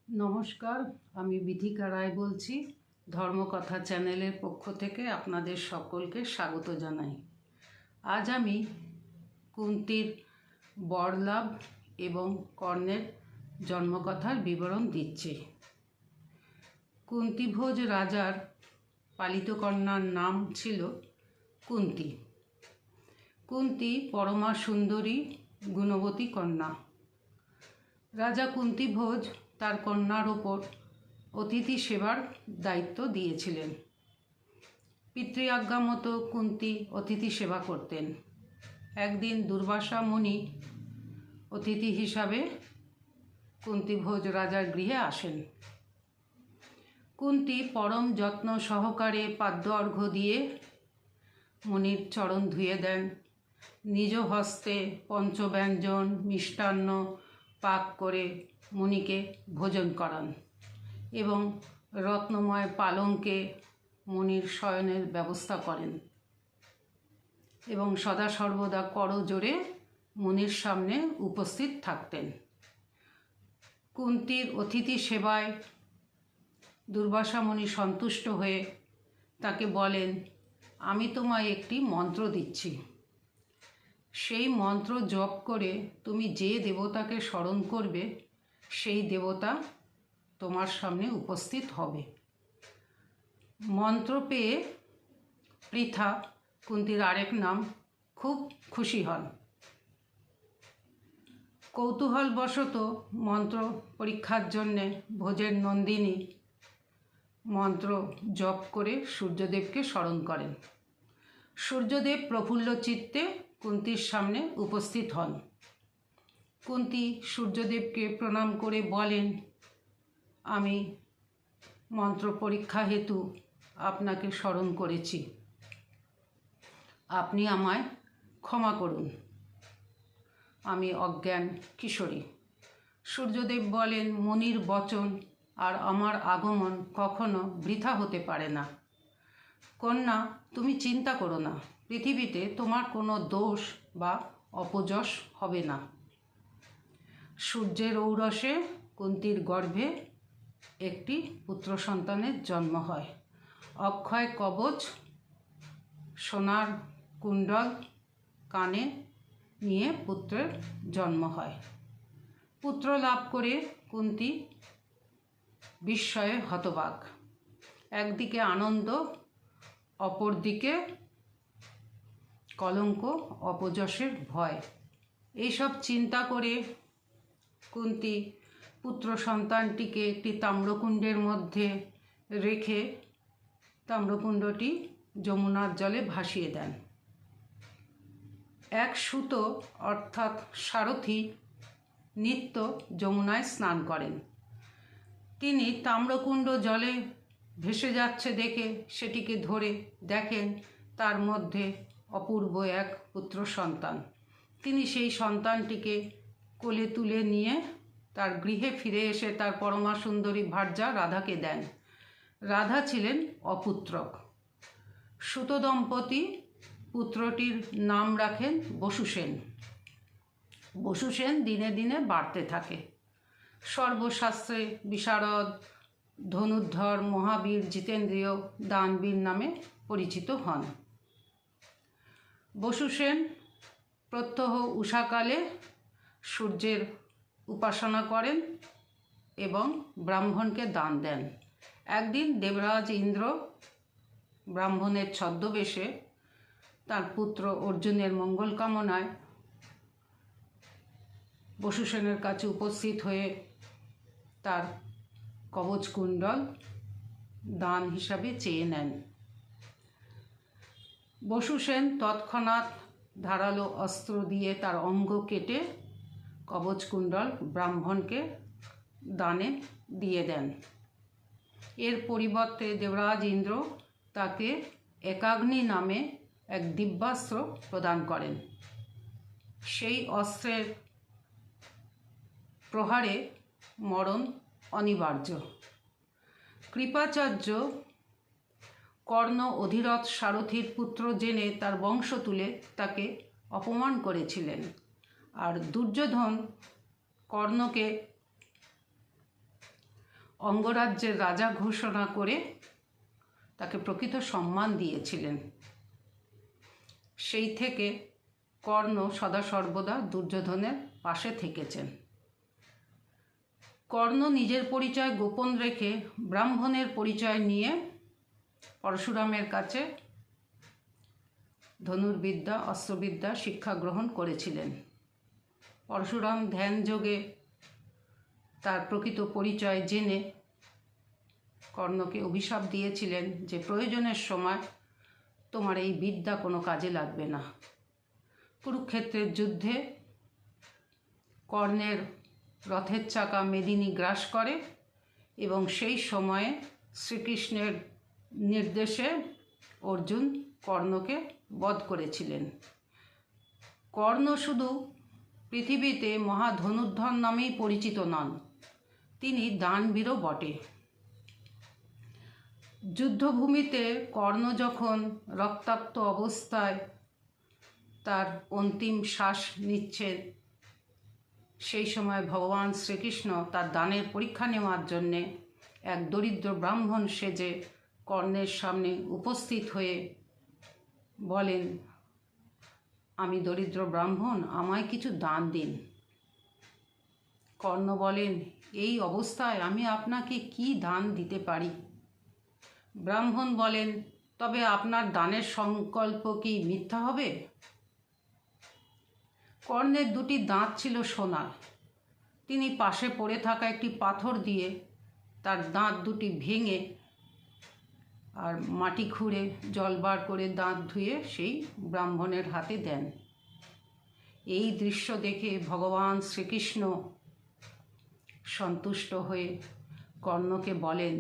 নমস্কার, আমি বিথিকা রায় বলছি। ধর্মকথা চ্যানেলের পক্ষ থেকে আপনাদের সকলকে স্বাগত জানাই। আজ আমি কুন্তির বরলাভ এবং কর্ণের জন্মকথার বিবরণ দিচ্ছি। কুন্তিভোজ রাজার পালিত কন্যার নাম ছিল কুন্তি। কুন্তি পরমা সুন্দরী গুণবতী কন্যা। রাজা কুন্তিভোজ তার কন্যার ওপর অতিথি সেবার দায়িত্ব দিয়েছিলেন। পিতৃ আজ্ঞা মতো কুন্তি অতিথি সেবা করতেন। একদিন দুর্বাসা মুনি অতিথি হিসাবে কুন্তিভোজ রাজার গৃহে আসেন। কুন্তি পরম যত্ন সহকারে পাদ্য অর্ঘ্য দিয়ে মুনির চরণ ধুয়ে দেন। নিজ হস্তে পঞ্চব্যঞ্জন মিষ্টান্ন পাক করে মুনিকে ভোজন করান এবং রত্নময় পালঙ্কে মুনির শয়নের ব্যবস্থা করেন এবং সদা সর্বদা করজোড়ে মুনির সামনে উপস্থিত থাকতেন। কুন্তির অতিথি সেবায় দুর্বাসা মুনি সন্তুষ্ট হয়ে তাকে বলেন, আমি তোমায় একটি মন্ত্র দিচ্ছি। সেই মন্ত্র জপ করে তুমি যে দেবতাকে স্মরণ করবে সেই দেবতা তোমার সামনে উপস্থিত হবে। মন্ত্র পেয়ে পৃথা, কুন্তির আরেক নাম, খুব খুশি হন। কৌতূহলবশত মন্ত্র পরীক্ষার জন্যে ভোজের নন্দিনী মন্ত্র জপ করে সূর্যদেবকে স্মরণ করেন। সূর্যদেব প্রফুল্ল চিত্তে কুন্তির সামনে উপস্থিত হন। কুন্তি সূর্যদেবকে প্রণাম করে বলেন, আমি মন্ত্র পরীক্ষা হেতু আপনাকে স্মরণ করেছি, আপনি আমায় ক্ষমা করুন, আমি অজ্ঞান কিশোরী। সূর্যদেব বলেন, মুনির বচন আর আমার আগমন কখনো বৃথা হতে পারে না। কন্যা, তুমি চিন্তা করো না, পৃথিবীতে তোমার কোনো দোষ বা অপযশ হবে না। সূর্যের ঔরসে কুন্তির গর্ভে একটি পুত্র সন্তানের জন্ম হয়। অক্ষয় কবচ, সোনার কুণ্ডল কানে নিয়ে পুত্রের জন্ম হয়। পুত্র লাভ করে কুন্তি বিস্ময়ে হতবাক। একদিকে আনন্দ, অপরদিকে কলঙ্ক, অপযশের ভয়। এইসব চিন্তা করে কুন্তি পুত্র সন্তানটিকে একটি তাম্রকুণ্ডের মধ্যে রেখে তাম্রকুণ্ডটি যমুনার জলে ভাসিয়ে দেন। এক সুত অর্থাৎ সারথি নিত্য যমুনায় স্নান করেন। তিনি তাম্রকুণ্ড জলে ভেসে যাচ্ছে দেখে সেটিকে ধরে দেখেন তার মধ্যে অপূর্ব এক পুত্র সন্তান। তিনি সেই সন্তানটিকে কোলে তুলে নিয়ে তার গৃহে ফিরে এসে তার পরমা সুন্দরী ভার্যা রাধাকে দেন। রাধা ছিলেন অপুত্রক। সুত দম্পতি পুত্রটির নাম রাখেন বসুসেন। বসুসেন দিনে দিনে বাড়তে থাকে। সর্বশাস্ত্রে বিশারদ, ধনুর্ধর, মহাবীর, জিতেন্দ্রীয়, দানবীর নামে পরিচিত হন। বসুসেন প্রত্যহ উষাকালে সূর্যের উপাসনা করেন এবং ব্রাহ্মণকে দান দেন। একদিন দেবরাজ ইন্দ্র ব্রাহ্মণের ছদ্মবেশে তার পুত্র অর্জুনের মঙ্গল কামনায় বসুসেনের কাছে উপস্থিত হয়ে তার কবচ কুণ্ডল দান হিসাবে চেয়ে নেন। বসুসেন তৎক্ষণাৎ ধারালো অস্ত্র দিয়ে তার অঙ্গ কেটে কবচ কুণ্ডল ব্রাহ্মণকে দানে দিয়ে দেন। এর পরিবর্তে দেবরাজ ইন্দ্র তাকে একাগ্নি নামে এক দিব্যাস্ত্র প্রদান করেন। সেই অস্ত্রের প্রহারে মরণ অনিবার্য। কৃপাচার্য কর্ণ অধিরথ সারথীর পুত্র জেনে তার বংশ তুলে তাকে অপমান করেছিলেন, আর দুর্যোধন কর্ণকে অঙ্গরাজ্যের রাজা ঘোষণা করে তাকে প্রকৃত সম্মান দিয়েছিলেন। সেই থেকে কর্ণ সদা সর্বদা দুর্যোধনের পাশে থেকেছেন। কর্ণ নিজের পরিচয় গোপন রেখে ব্রাহ্মণের পরিচয় নিয়ে পরশুরামের কাছে ধনুর্বিদ্যা অস্ত্রবিদ্যা শিক্ষা গ্রহণ করেছিলেন। পরশুরাম ধ্যানযোগে তার প্রকৃত পরিচয় জেনে কর্ণকে অভিশাপ দিয়েছিলেন যে প্রয়োজনের সময় তোমার এই বিদ্যা কোনো কাজে লাগবে না। কুরুক্ষেত্রের যুদ্ধে কর্ণের রথের চাকা মেদিনী গ্রাস করে এবং সেই সময়ে শ্রীকৃষ্ণের নির্দেশে অর্জুন কর্ণকে বধ করেছিলেন। কর্ণ শুধু পৃথিবীতে মহাধনুর্ধর নামেই পরিচিত নন, তিনি দানবীরও বটে। যুদ্ধভূমিতে কর্ণ যখন রক্তাক্ত অবস্থায় তার অন্তিম শ্বাস নিচ্ছেন, সেই সময় ভগবান শ্রীকৃষ্ণ তার দানের পরীক্ষা নেওয়ার জন্যে এক দরিদ্র ব্রাহ্মণ সেজে কর্ণের সামনে উপস্থিত হয়ে বলেন, আমি দরিদ্র ব্রাহ্মণ, আমায় কিছু দান দিন। কর্ণ বলেন, এই অবস্থায় আমি আপনাকে কি দান দিতে পারি? ব্রাহ্মণ বলেন, তবে আপনার দানের সংকল্প কি মিথ্যা হবে? কর্ণের দুটি দাঁত ছিল সোনার। তিনি পাশে পড়ে থাকা একটি পাথর দিয়ে তার দাঁত দুটি ভেঙে আর মাটি খুঁড়ে জল বার করে দাঁত ধুয়ে সেই ব্রাহ্মণের হাতে দেন। এই দৃশ্য দেখে ভগবান শ্রীকৃষ্ণ সন্তুষ্ট হয়ে কর্ণকে বলেন,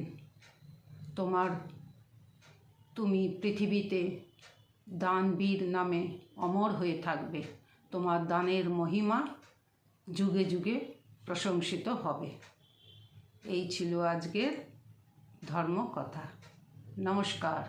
তুমি পৃথিবীতে দানবীর নামে অমর হয়ে থাকবে। তোমার দানের মহিমা যুগে যুগে প্রশংসিত হবে। এই ছিল আজকের ধর্মকথা। নমস্কার।